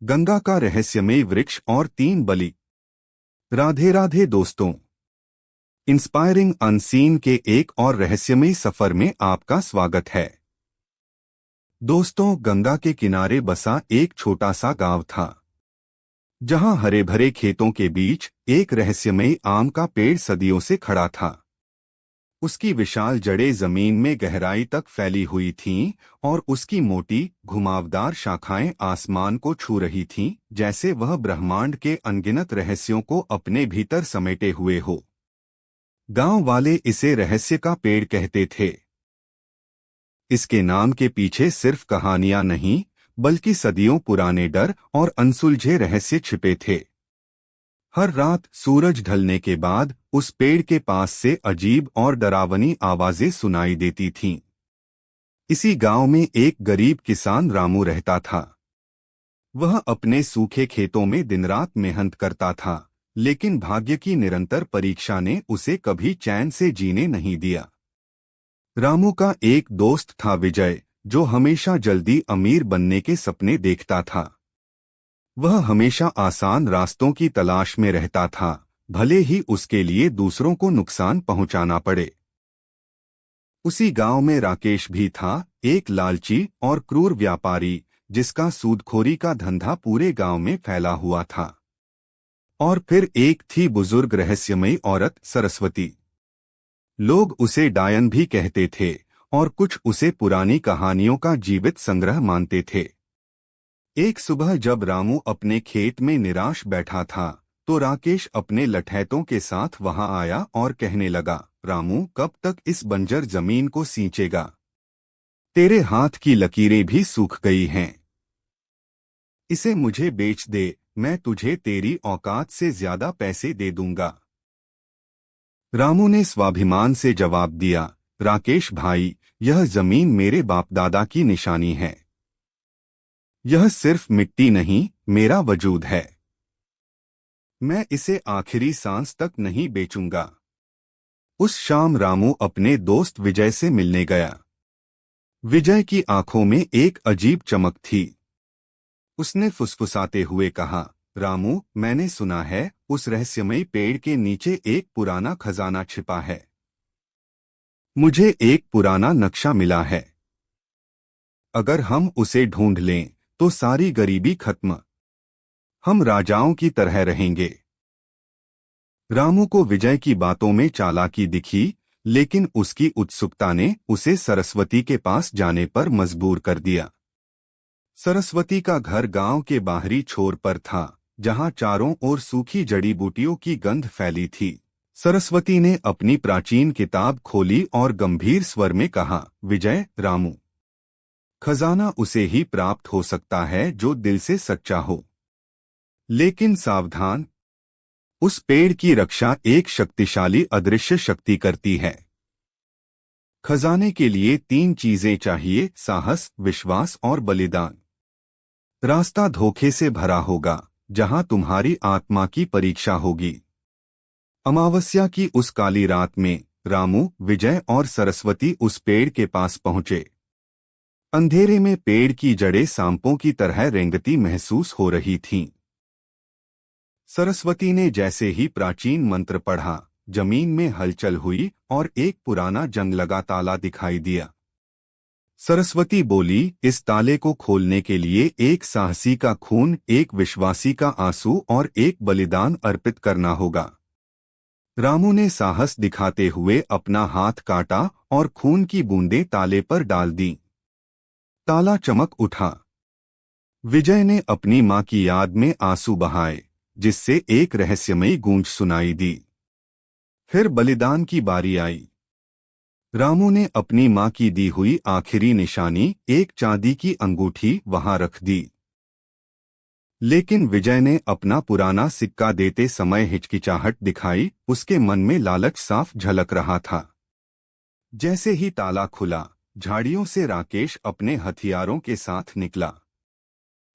गंगा का रहस्यमय वृक्ष और 3 बलि। राधे राधे दोस्तों, इंस्पायरिंग अनसीन के एक और रहस्यमय सफर में आपका स्वागत है। दोस्तों, गंगा के किनारे बसा एक छोटा सा गांव था, जहां हरे भरे खेतों के बीच एक रहस्यमय आम का पेड़ सदियों से खड़ा था। उसकी विशाल जड़ें जमीन में गहराई तक फैली हुई थीं और उसकी मोटी घुमावदार शाखाएं आसमान को छू रही थीं, जैसे वह ब्रह्मांड के अनगिनत रहस्यों को अपने भीतर समेटे हुए हो। गांव वाले इसे रहस्य का पेड़ कहते थे। इसके नाम के पीछे सिर्फ कहानियां नहीं, बल्कि सदियों पुराने डर और अनसुलझे रहस्य छिपे थे। हर रात सूरज ढलने के बाद उस पेड़ के पास से अजीब और डरावनी आवाजें सुनाई देती थीं। इसी गांव में एक गरीब किसान रामू रहता था। वह अपने सूखे खेतों में दिन रात मेहनत करता था, लेकिन भाग्य की निरंतर परीक्षा ने उसे कभी चैन से जीने नहीं दिया। रामू का एक दोस्त था विजय, जो हमेशा जल्दी अमीर बनने के सपने देखता था। वह हमेशा आसान रास्तों की तलाश में रहता था, भले ही उसके लिए दूसरों को नुकसान पहुंचाना पड़े। उसी गांव में राकेश भी था, एक लालची और क्रूर व्यापारी, जिसका सूदखोरी का धंधा पूरे गांव में फैला हुआ था। और फिर एक थी बुजुर्ग रहस्यमयी औरत सरस्वती। लोग उसे डायन भी कहते थे और कुछ उसे पुरानी कहानियों का जीवित संग्रह मानते थे। एक सुबह जब रामू अपने खेत में निराश बैठा था, तो राकेश अपने लठैतों के साथ वहां आया और कहने लगा, रामू, कब तक इस बंजर जमीन को सींचेगा? तेरे हाथ की लकीरें भी सूख गई हैं। इसे मुझे बेच दे, मैं तुझे तेरी औकात से ज्यादा पैसे दे दूंगा। रामू ने स्वाभिमान से जवाब दिया, राकेश भाई, यह जमीन मेरे बाप दादा की निशानी है। यह सिर्फ मिट्टी नहीं, मेरा वजूद है। मैं इसे आखिरी सांस तक नहीं बेचूंगा। उस शाम रामू अपने दोस्त विजय से मिलने गया। विजय की आंखों में एक अजीब चमक थी। उसने फुसफुसाते हुए कहा, रामू, मैंने सुना है उस रहस्यमयी पेड़ के नीचे एक पुराना खजाना छिपा है। मुझे एक पुराना नक्शा मिला है। अगर हम उसे ढूंढ लें तो सारी गरीबी खत्म। हम राजाओं की तरह रहेंगे। रामू को विजय की बातों में चालाकी दिखी, लेकिन उसकी उत्सुकता ने उसे सरस्वती के पास जाने पर मजबूर कर दिया। सरस्वती का घर गांव के बाहरी छोर पर था, जहां चारों ओर सूखी जड़ी बूटियों की गंध फैली थी। सरस्वती ने अपनी प्राचीन किताब खोली और गंभीर स्वर में कहा, विजय, रामू, खजाना उसे ही प्राप्त हो सकता है जो दिल से सच्चा हो। लेकिन सावधान, उस पेड़ की रक्षा एक शक्तिशाली अदृश्य शक्ति करती है। खजाने के लिए 3 चीजें चाहिए, साहस, विश्वास और बलिदान। रास्ता धोखे से भरा होगा, जहां तुम्हारी आत्मा की परीक्षा होगी। अमावस्या की उस काली रात में रामू, विजय और सरस्वती उस पेड़ के पास पहुंचे। अंधेरे में पेड़ की जड़ें सांपों की तरह रेंगती महसूस हो रही थीं। सरस्वती ने जैसे ही प्राचीन मंत्र पढ़ा, जमीन में हलचल हुई और एक पुराना जंग लगा ताला दिखाई दिया। सरस्वती बोली, इस ताले को खोलने के लिए एक साहसी का खून, एक विश्वासी का आंसू और एक बलिदान अर्पित करना होगा। रामू ने साहस दिखाते हुए अपना हाथ काटा और खून की बूंदें ताले पर डाल दी। ताला चमक उठा। विजय ने अपनी मां की याद में आंसू बहाए, जिससे एक रहस्यमयी गूंज सुनाई दी। फिर बलिदान की बारी आई। रामू ने अपनी मां की दी हुई आखिरी निशानी, एक चांदी की अंगूठी, वहां रख दी। लेकिन विजय ने अपना पुराना सिक्का देते समय हिचकिचाहट दिखाई, उसके मन में लालच साफ झलक रहा था। जैसे ही ताला खुला, झाड़ियों से राकेश अपने हथियारों के साथ निकला।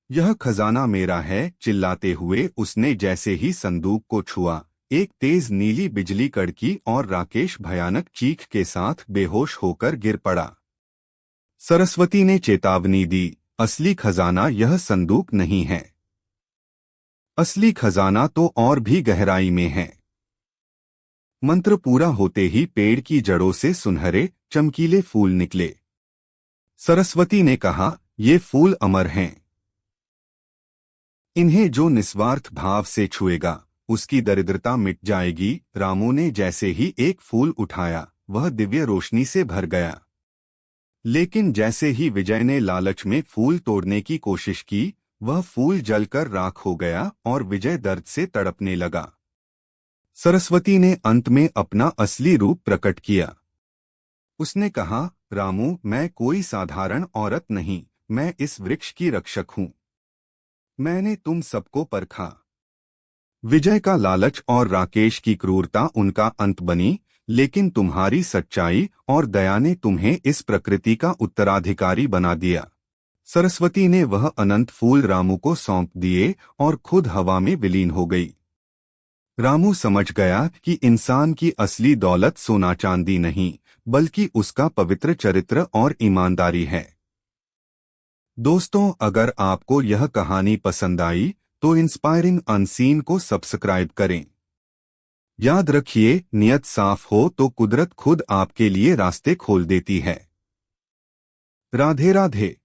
यह खजाना मेरा है, चिल्लाते हुए उसने जैसे ही संदूक को छुआ, एक तेज नीली बिजली कड़की और राकेश भयानक चीख के साथ बेहोश होकर गिर पड़ा। सरस्वती ने चेतावनी दी, असली खजाना यह संदूक नहीं है। असली खजाना तो और भी गहराई में है। मंत्र पूरा होते ही पेड़ की जड़ों से सुनहरे चमकीले फूल निकले। सरस्वती ने कहा, ये फूल अमर हैं। इन्हें जो निस्वार्थ भाव से छुएगा उसकी दरिद्रता मिट जाएगी। रामू ने जैसे ही एक फूल उठाया वह दिव्य रोशनी से भर गया। लेकिन जैसे ही विजय ने लालच में फूल तोड़ने की कोशिश की, वह फूल जलकर राख हो गया और विजय दर्द से तड़पने लगा। सरस्वती ने अंत में अपना असली रूप प्रकट किया। उसने कहा, रामू, मैं कोई साधारण औरत नहीं, मैं इस वृक्ष की रक्षक हूँ। मैंने तुम सबको परखा। विजय का लालच और राकेश की क्रूरता उनका अंत बनी, लेकिन तुम्हारी सच्चाई और दया ने तुम्हें इस प्रकृति का उत्तराधिकारी बना दिया। सरस्वती ने वह अनंत फूल रामू को सौंप दिए और खुद हवा में विलीन हो गई। रामू समझ गया कि इंसान की असली दौलत सोना चांदी नहीं, बल्कि उसका पवित्र चरित्र और ईमानदारी है। दोस्तों, अगर आपको यह कहानी पसंद आई तो इंस्पायरिंग अनसीन को सब्सक्राइब करें। याद रखिए, नियत साफ हो तो कुदरत खुद आपके लिए रास्ते खोल देती है। राधे राधे।